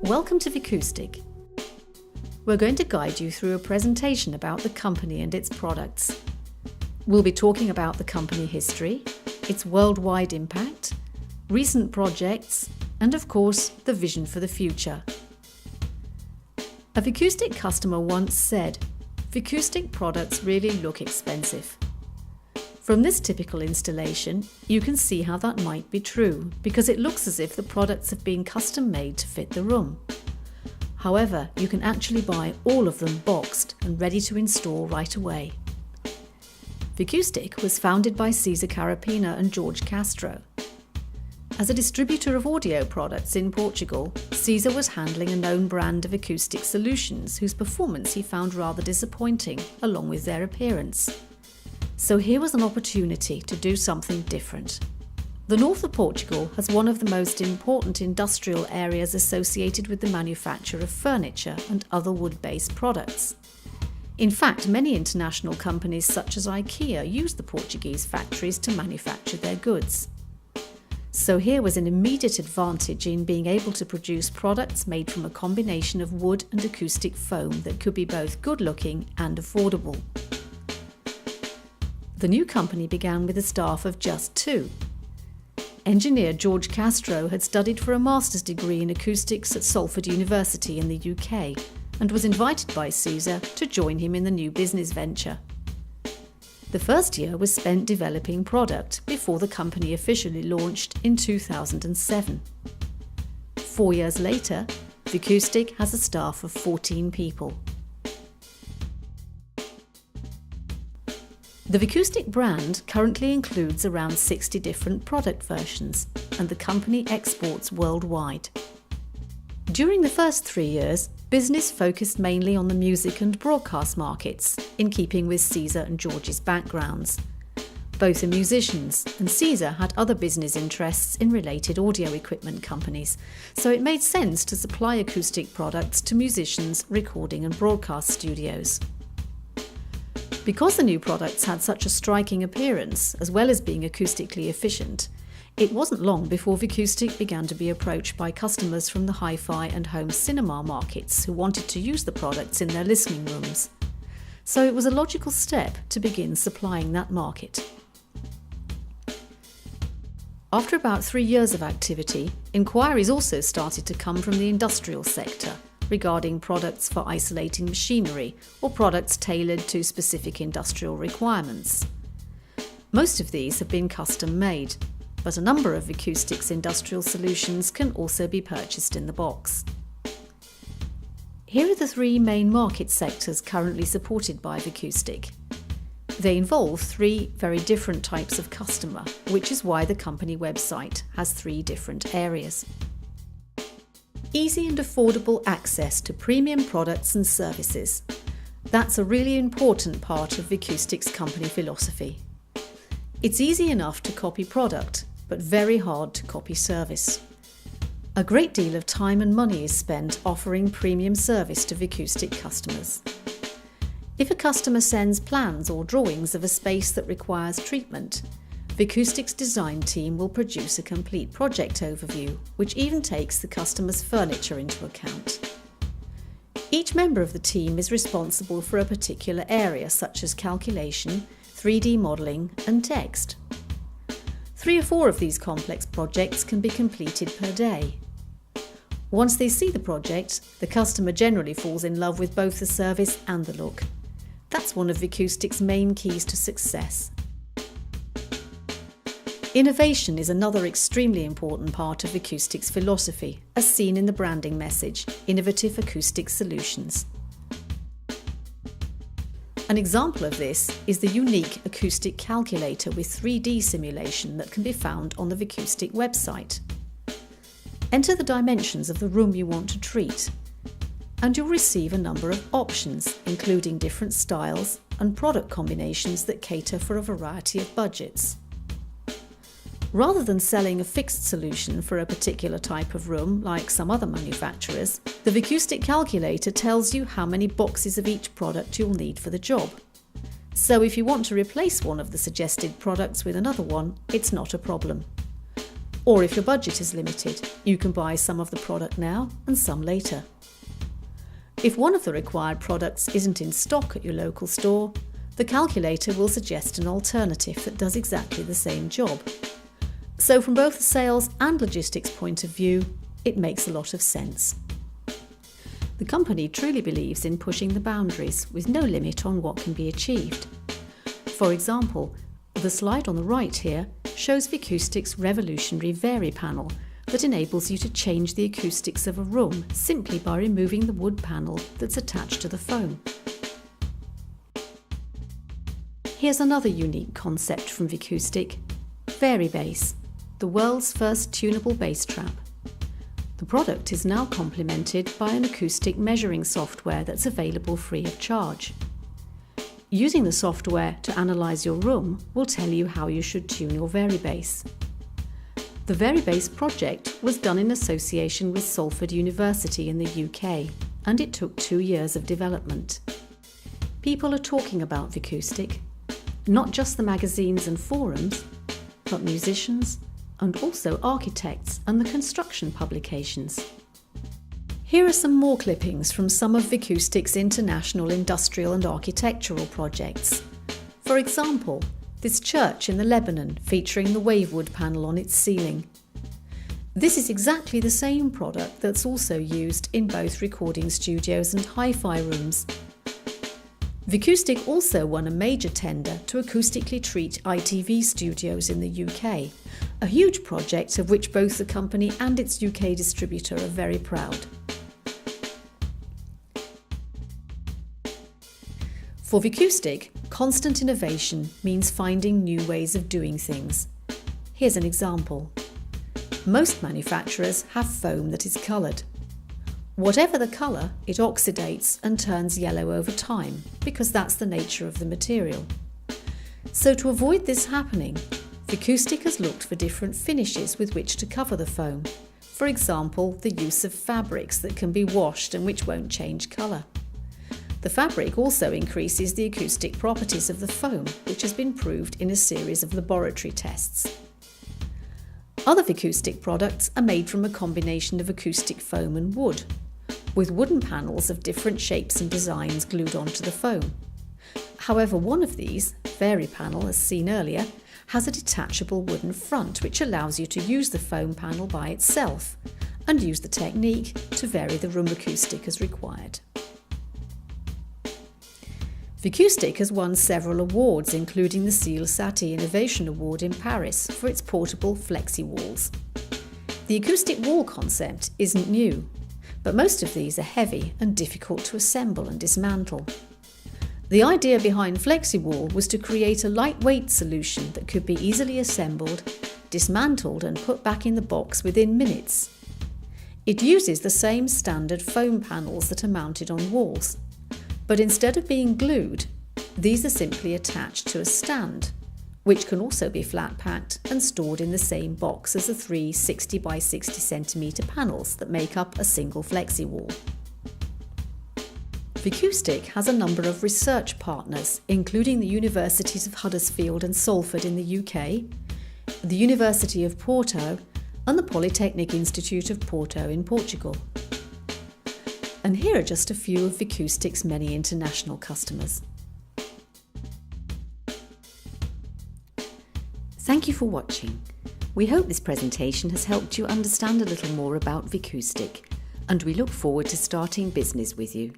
Welcome to Vicoustic. We're going to guide you through a presentation about the company and its products. We'll be talking about the company history, its worldwide impact, recent projects, and of course, the vision for the future. A Vicoustic customer once said, "Vicoustic products really look expensive." From this typical installation, you can see how that might be true, because it looks as if the products have been custom made to fit the room. However, you can actually buy all of them boxed and ready to install right away. Vicoustic was founded by Cesar Carapina and Jorge Castro. As a distributor of audio products in Portugal, Cesar was handling a known brand of acoustic solutions whose performance he found rather disappointing, along with their appearance. So here was an opportunity to do something different. The north of Portugal has one of the most important industrial areas associated with the manufacture of furniture and other wood-based products. In fact, many international companies such as IKEA use the Portuguese factories to manufacture their goods. So here was an immediate advantage in being able to produce products made from a combination of wood and acoustic foam that could be both good-looking and affordable. The new company began with a staff of just 2. Engineer Jorge Castro had studied for a master's degree in acoustics at Salford University in the UK and was invited by Cesar to join him in the new business venture. The first year was spent developing product before the company officially launched in 2007. 4 years later, Vicoustic has a staff of 14 people. The Vicoustic brand currently includes around 60 different product versions, and the company exports worldwide. During the first 3 years, business focused mainly on the music and broadcast markets, in keeping with Cesar and Jorge's backgrounds. Both are musicians, and Cesar had other business interests in related audio equipment companies, so it made sense to supply acoustic products to musicians, recording and broadcast studios. Because the new products had such a striking appearance, as well as being acoustically efficient, it wasn't long before Vicoustic began to be approached by customers from the hi-fi and home cinema markets who wanted to use the products in their listening rooms. So it was a logical step to begin supplying that market. After about 3 years of activity, inquiries also started to come from the industrial sector regarding products for isolating machinery or products tailored to specific industrial requirements. Most of these have been custom made, but a number of Vicoustic's industrial solutions can also be purchased in the box. Here are the 3 main market sectors currently supported by Vicoustic. They involve 3 very different types of customer, which is why the company website has 3 different areas. Easy and affordable access to premium products and services. That's a really important part of Vicoustic's company philosophy. It's easy enough to copy product, but very hard to copy service. A great deal of time and money is spent offering premium service to Vicoustic customers. If a customer sends plans or drawings of a space that requires treatment, Vicoustic's design team will produce a complete project overview, which even takes the customer's furniture into account. Each member of the team is responsible for a particular area, such as calculation, 3D modelling and text. 3 or 4 of these complex projects can be completed per day. Once they see the project, the customer generally falls in love with both the service and the look. That's one of Vicoustic's main keys to success. Innovation is another extremely important part of Vicoustic's philosophy, as seen in the branding message, Innovative Acoustic Solutions. An example of this is the unique acoustic calculator with 3D simulation that can be found on the Vicoustic website. Enter the dimensions of the room you want to treat, and you'll receive a number of options, including different styles and product combinations that cater for a variety of budgets. Rather than selling a fixed solution for a particular type of room, like some other manufacturers, the Vicoustic calculator tells you how many boxes of each product you'll need for the job. So if you want to replace one of the suggested products with another one, it's not a problem. Or if your budget is limited, you can buy some of the product now and some later. If one of the required products isn't in stock at your local store, the calculator will suggest an alternative that does exactly the same job. So from both a sales and logistics point of view, it makes a lot of sense. The company truly believes in pushing the boundaries with no limit on what can be achieved. For example, the slide on the right here shows Vicoustic's revolutionary Vary panel that enables you to change the acoustics of a room simply by removing the wood panel that's attached to the foam. Here's another unique concept from Vicoustic: Vary Bass, the world's first tunable bass trap. The product is now complemented by an acoustic measuring software that's available free of charge. Using the software to analyse your room will tell you how you should tune your Vary Bass. The Vary Bass project was done in association with Salford University in the UK, and it took 2 years of development. People are talking about Vicoustic, not just the magazines and forums, but musicians, and also architects and the construction publications. Here are some more clippings from some of Vicoustic's international industrial and architectural projects. For example, this church in the Lebanon featuring the wavewood panel on its ceiling. This is exactly the same product that's also used in both recording studios and hi-fi rooms. Vicoustic also won a major tender to acoustically treat ITV studios in the UK, a huge project of which both the company and its UK distributor are very proud. For Vicoustic, constant innovation means finding new ways of doing things. Here's an example. Most manufacturers have foam that is coloured. Whatever the colour, it oxidates and turns yellow over time, because that's the nature of the material. So to avoid this happening, Vicoustic has looked for different finishes with which to cover the foam. For example, the use of fabrics that can be washed and which won't change colour. The fabric also increases the acoustic properties of the foam, which has been proved in a series of laboratory tests. Other Vicoustic products are made from a combination of acoustic foam and wood, with wooden panels of different shapes and designs glued onto the foam. However, one of these, Vary panel as seen earlier, has a detachable wooden front which allows you to use the foam panel by itself and use the technique to vary the room acoustic as required. Vicoustic has won several awards, including the Seal Satie Innovation Award in Paris for its portable flexi walls. The acoustic wall concept isn't new, but most of these are heavy and difficult to assemble and dismantle. The idea behind FlexiWall was to create a lightweight solution that could be easily assembled, dismantled and put back in the box within minutes. It uses the same standard foam panels that are mounted on walls, but instead of being glued, these are simply attached to a stand, which can also be flat packed and stored in the same box as the 3 60 by 60 cm panels that make up a single FlexiWall. Vicoustic has a number of research partners, including the Universities of Huddersfield and Salford in the UK, the University of Porto and the Polytechnic Institute of Porto in Portugal. And here are just a few of Vicoustic's many international customers. Thank you for watching. We hope this presentation has helped you understand a little more about Vicoustic, and we look forward to starting business with you.